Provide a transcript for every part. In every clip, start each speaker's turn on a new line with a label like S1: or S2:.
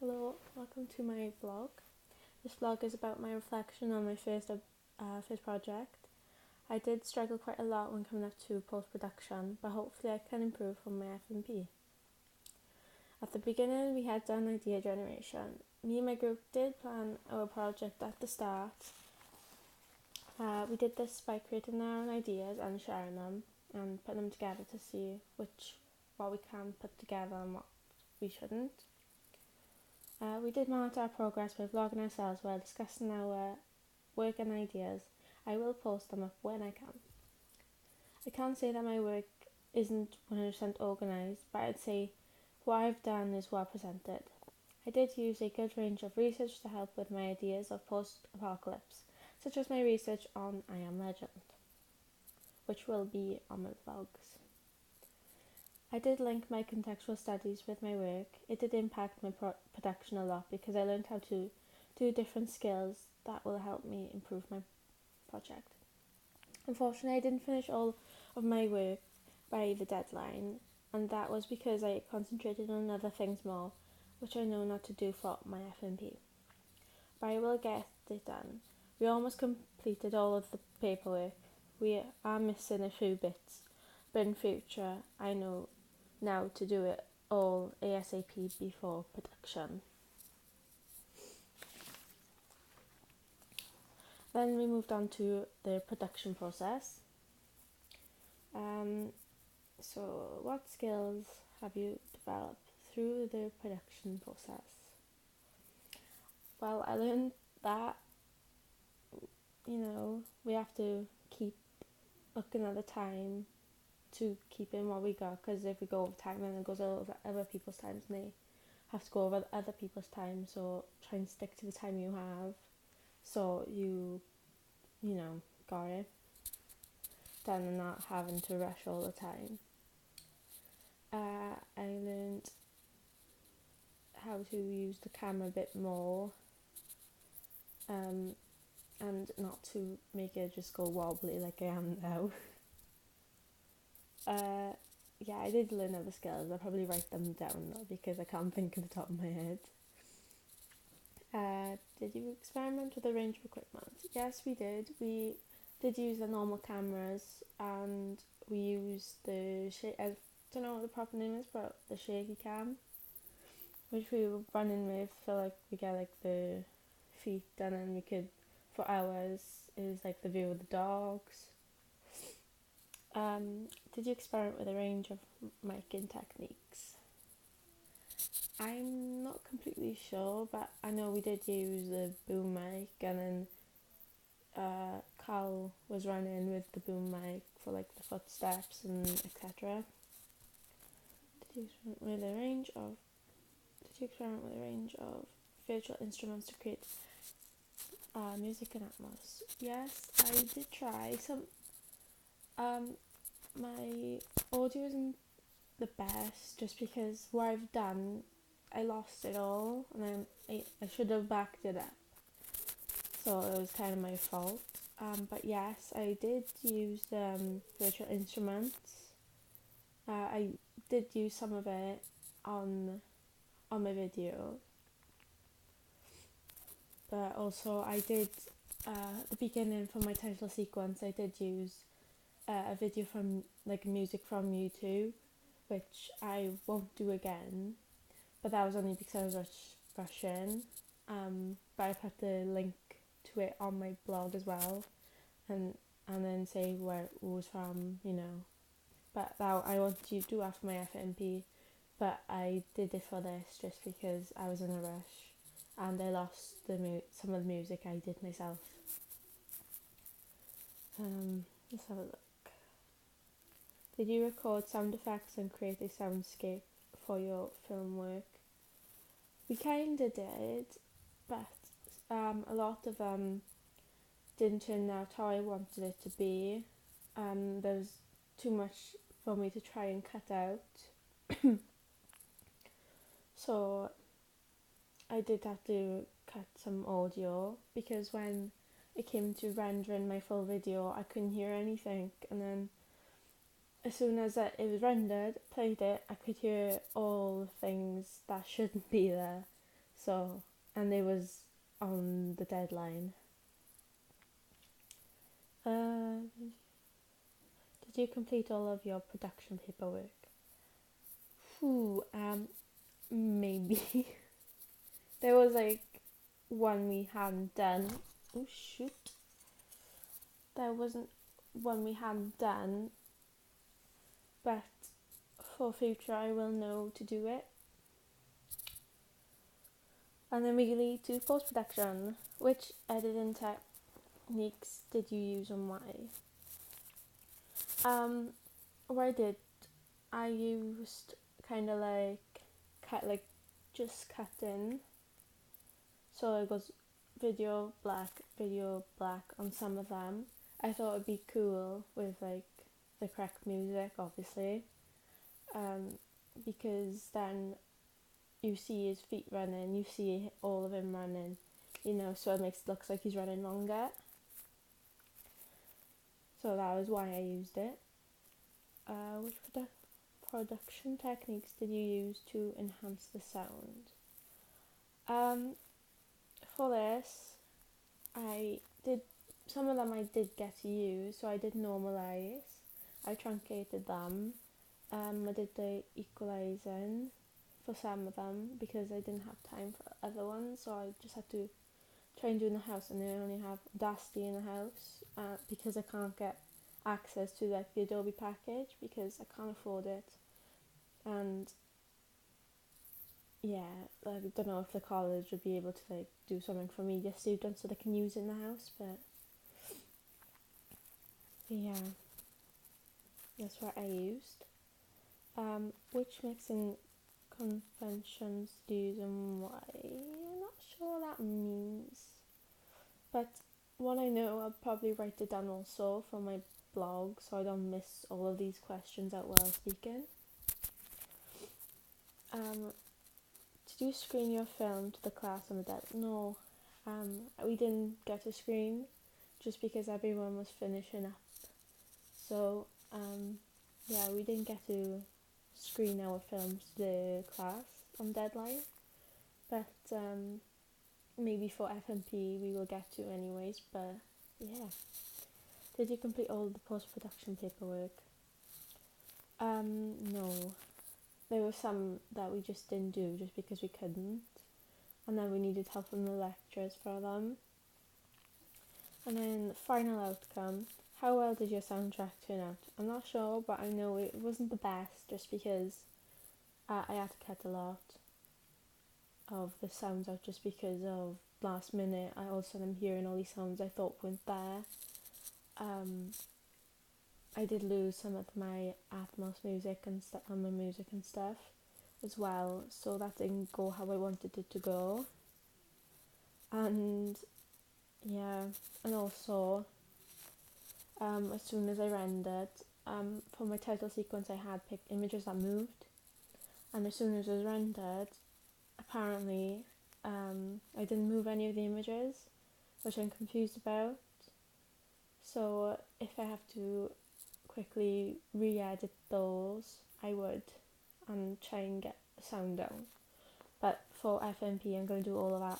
S1: Hello, welcome to my vlog. This vlog is about my reflection on my first project. I did struggle quite a lot when coming up to post-production, but hopefully I can improve from my FMP. At the beginning we had done idea generation. Me and my group did plan our project at the start. We did this by creating our own ideas and sharing them and putting them together to see what we can put together and what we shouldn't. We did monitor our progress by vlogging ourselves while discussing our work and ideas. I will post them up when I can. I can't say that my work isn't 100% organised, but I'd say what I've done is well presented. I did use a good range of research to help with my ideas of post-apocalypse, such as my research on I Am Legend, which will be on my vlogs. I did link my contextual studies with my work. It did impact my production a lot because I learned how to do different skills that will help me improve my project. Unfortunately, I didn't finish all of my work by the deadline, and that was because I concentrated on other things more, which I know not to do for my FMP. But I will get it done. We almost completed all of the paperwork. We are missing a few bits, but in future I know now to do it all ASAP before production. Then we moved on to the production process. So what skills have you developed through the production process? Well, I learned that, we have to keep looking at the time to keep in what we got, because if we go over time then it goes over other people's times and they have to go over other people's time, so try and stick to the time you have so you got it done and not having to rush all the time. I learned how to use the camera a bit more, and not to make it just go wobbly like I am now. I did learn other skills. I'll probably write them down though because I can't think of the top of my head. Did you experiment with a range of equipment? Yes, we did. We did use the normal cameras, and we used I don't know what the proper name is, but the shaky cam, which we were running with for like we get like the feet, and then we could for hours is like the view of the dogs. Did you experiment with a range of miking techniques? I'm not completely sure, but I know we did use the boom mic, and then Carl was running with the boom mic for like the footsteps and etc. Did you experiment with a range of virtual instruments to create music and atmos? Yes, I did try some. My audio isn't the best just because what I've done, I lost it all, and then I should have backed it up, so it was kind of my fault. But yes, I did use virtual instruments. I did use some of it on my video, but also I did at the beginning for my title sequence I did use a video from like music from YouTube, which I won't do again, but that was only because I was rushing. But I put the link to it on my blog as well, and then say where it was from, But that I wanted to do after my FNP, but I did it for this just because I was in a rush, and I lost some of the music I did myself. Let's have a look. Did you record sound effects and create a soundscape for your film work? We kinda did, but a lot of them didn't turn out how I wanted it to be. There was too much for me to try and cut out. So I did have to cut some audio because when it came to rendering my full video I couldn't hear anything, and then as soon as it was rendered, played it, I could hear all the things that shouldn't be there. So, and it was on the deadline. Did you complete all of your production paperwork? Maybe. There was like one we hadn't done. Oh shoot. There wasn't one we hadn't done, but for future I will know to do it. And then we lead to post-production. Which editing techniques did you use and why? What I used kind of like just cutting. So it was video black on some of them. I thought it'd be cool with like the correct music, obviously, because then you see his feet running, you see all of him running, so it looks like he's running longer. So that was why I used it. Which production techniques did you use to enhance the sound? For this, some of them I did get to use, so I did normalize, I truncated them, I did the equalizing for some of them because I didn't have time for other ones, so I just had to try and do in the house, and I only have Audacity in the house because I can't get access to like the Adobe package because I can't afford it, and yeah, I don't know if the college would be able to like do something for media students so they can use it in the house, but yeah, that's what I used. Which mixing conventions do you use and why? I'm not sure what that means, but what I know, I'll probably write it down also for my blog so I don't miss all of these questions out while speaking. Did you screen your film to the class on the day? No, we didn't get to screen just because everyone was finishing up. So, yeah, we didn't get to screen our films to the class on deadline. But maybe for FMP we will get to anyways, but yeah. Did you complete all the post-production paperwork? No. There were some that we just didn't do just because we couldn't. And then we needed help from the lecturers for them. And then the final outcome. How well did your soundtrack turn out? I'm not sure, but I know it wasn't the best just because I had to cut a lot of the sounds out just because of last minute. I also am hearing all these sounds I thought weren't there. I did lose some of my Atmos music and my music and stuff as well, so that didn't go how I wanted it to go. And yeah, and also as soon as I rendered, for my title sequence I had picked images that moved, and as soon as it was rendered, apparently I didn't move any of the images, which I'm confused about. So if I have to quickly re-edit those, I would, and try and get the sound down. But for FMP I'm going to do all of that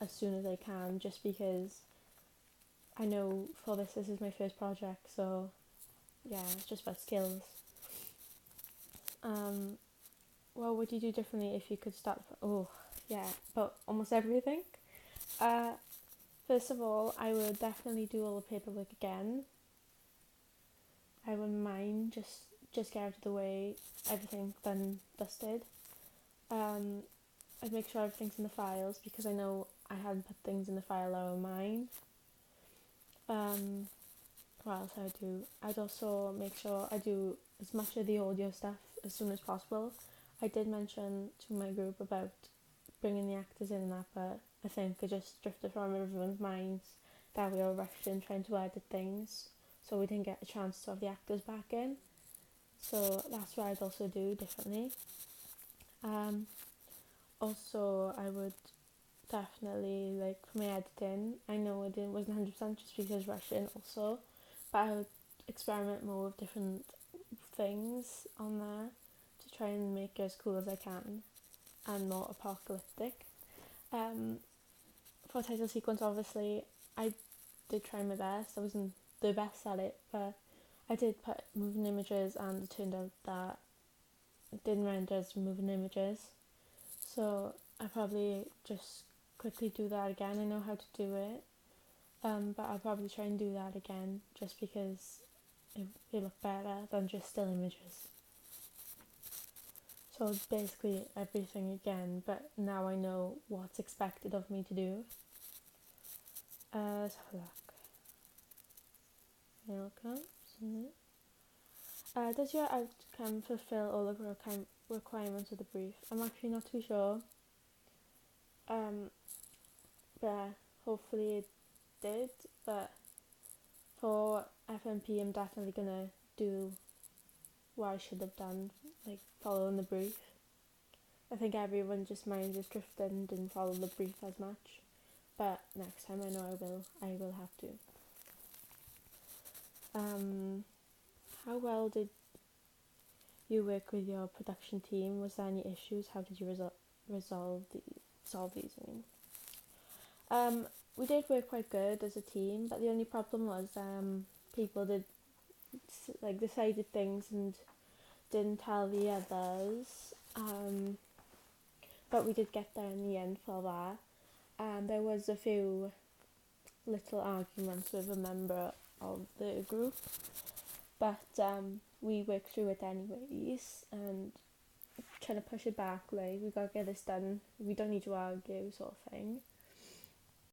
S1: as soon as I can, just because I know for this is my first project, so yeah, it's just about skills. What would you do differently if you could start? But almost everything. First of all, I would definitely do all the paperwork again. I wouldn't mind, just get out of the way, everything done, dusted. I'd make sure everything's in the files because I know I hadn't put things in the file that were mine. What else I do? I'd also make sure I do as much of the audio stuff as soon as possible. I did mention to my group about bringing the actors in and that, but I think I just drifted from everyone's minds that we were rushing trying to edit things, so we didn't get a chance to have the actors back in. So that's what I'd also do differently. Also, I would definitely, like, for my editing, I know it wasn't 100% just because rushing also, but I would experiment more with different things on there to try and make it as cool as I can and more apocalyptic. For title sequence, obviously, I did try my best. I wasn't the best at it, but I did put moving images, and it turned out that it didn't render as moving images. So I probably just quickly do that again. I know how to do it, but I'll probably try and do that again just because it looked better than just still images. So it's basically everything again, but now I know what's expected of me to do. Let's have a look. Does your outcome fulfill all the requirements of the brief? I'm actually not too sure. But hopefully it did. But for FMP, I'm definitely gonna do what I should have done, like following the brief. I think everyone just mind just drifted and didn't follow the brief as much. But next time I know I will have to. How well did you work with your production team? Was there any issues? How did you solve these? We did work quite good as a team, but the only problem was people did decided things and didn't tell the others. But we did get there in the end for that. There was a few little arguments with a member of the group, but we worked through it anyways and trying to push it back, like we gotta get this done, we don't need to argue, sort of thing.